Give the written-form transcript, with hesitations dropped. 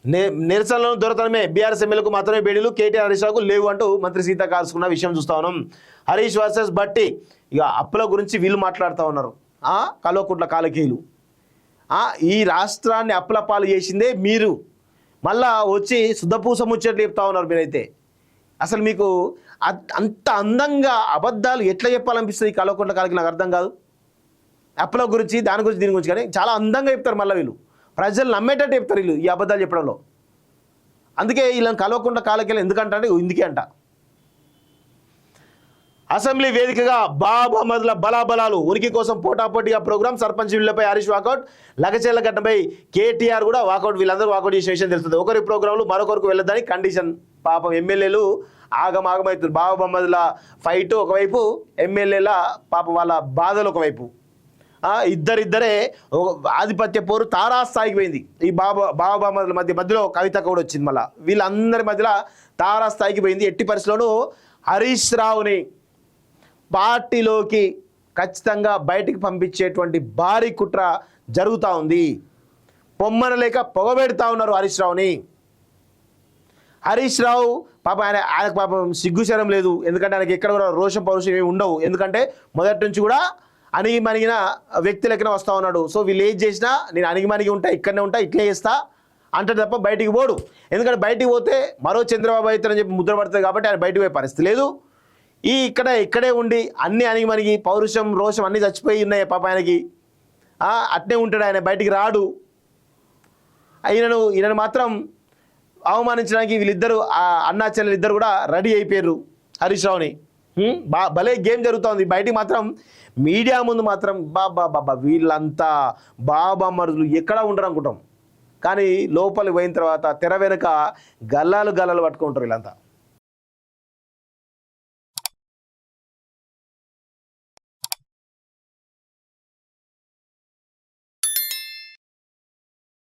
నిరసనలను దొరకడమే బీఆర్ఎస్ ఎమ్మెల్యేలకు మాత్రమే బేడీలు, కేటీఆర్ హరీష్ రావుకు లేవు అంటూ మంత్రి సీత కాల్చుకున్న విషయం చూస్తా ఉన్నాం. హరీష్ వర్సెస్ బట్టి ఇక అప్పుల గురించి వీళ్ళు మాట్లాడుతూ ఉన్నారు. కల్వకుంట్ల కాలకీయులు ఈ రాష్ట్రాన్ని అప్పుల పాలు చేసిందే మీరు, మళ్ళా వచ్చి శుద్ధపూస ముచ్చట్లు చెప్తా ఉన్నారు మీరైతే. అసలు మీకు అంత అందంగా అబద్ధాలు ఎట్లా చెప్పాలనిపిస్తుంది ఈ కల్వకుంట్ల కాలకీలు నాకు అర్థం కాదు. అప్పుల గురించి దాని గురించి దీని గురించి కానీ చాలా అందంగా చెప్తారు. మళ్ళీ వీళ్ళు ప్రజలు నమ్మేటట్టు చెప్తారు వీళ్ళు ఈ అబద్ధాలు చెప్పడంలో. అందుకే వీళ్ళని కల్వకుంట్ల కాలకీలు ఎందుకంటే ఇందుకే అంట. అసెంబ్లీ వేదికగా బాబామదుల బలాబలాలు ఉనికి కోసం పోటాపోటీగా ప్రోగ్రాం, సర్పంచ్ వీళ్ళపై హరీష్ వాకౌట్, లగచేళ్ల ఘటనపై కేటీఆర్ కూడా వాకౌట్, వీళ్ళందరూ వాకౌట్ చేసిన విషయం తెలుస్తుంది. ఒకరి ప్రోగ్రాంలు మరొకరికి వెళ్ళదని కండిషన్. పాపం ఎమ్మెల్యేలు ఆగమాగమవుతుంది. బాబామదుల ఫైట్ ఒకవైపు, ఎమ్మెల్యేల పాపం వాళ్ళ బాధలు ఒకవైపు. ఇద్దరే ఆధిపత్య పోరు తారాస్థాయికి పోయింది. ఈ బాబామదుల మధ్యలో కవిత కూడా వచ్చింది. మళ్ళీ వీళ్ళందరి మధ్యలో తారాస్థాయికి పోయింది. ఎట్టి పరిస్థితుల్లోనూ హరీష్ రావుని పార్టీలోకి ఖచ్చితంగా బయటికి పంపించేటువంటి భారీ కుట్ర జరుగుతూ ఉంది. పొమ్మన లేక పొగబెడతా ఉన్నారు హరీష్ రావుని. హరీష్ రావు పాప ఆయనకు పాపం సిగ్గుశరం లేదు. ఎందుకంటే ఆయనకి ఎక్కడ కూడా రోషం పౌరుషం ఏమి ఉండవు. ఎందుకంటే మొదటి నుంచి కూడా అణిగిమణిగిన వ్యక్తి లెక్కన వస్తూ ఉన్నాడు. సో వీళ్ళు ఏది చేసినా నేను అణిగిమణిగి ఉంటా, ఇక్కడనే ఉంటా, ఇట్లే చేస్తా అంటాడు తప్ప బయటికి పోడు. ఎందుకంటే బయటికి పోతే మరో చంద్రబాబు అవుతారని చెప్పి ముద్ర పడుతుంది కాబట్టి ఆయన బయటకు పోయే పరిస్థితి లేదు. ఇక్కడే ఉండి అన్ని అణిగిమణిగి పౌరుషం రోషం అన్నీ చచ్చిపోయి ఉన్నాయి పాప ఆయనకి. అట్నే ఉంటాడు ఆయన, బయటికి రాడు. ఈయనను మాత్రం అవమానించడానికి వీళ్ళిద్దరు అన్నా చెల్లెలు ఇద్దరు కూడా రెడీ అయిపోయారు హరీష్ రావుని. భలే గేమ్ జరుగుతుంది. బయటికి మాత్రం మీడియా ముందు మాత్రం బాబా వీళ్ళంతా బాబామరుదులు ఎక్కడా ఉండరు అనుకుంటాం. కానీ లోపలికి పోయిన తర్వాత తెర వెనుక గల్లాలు పట్టుకుంటారు వీళ్ళంతా.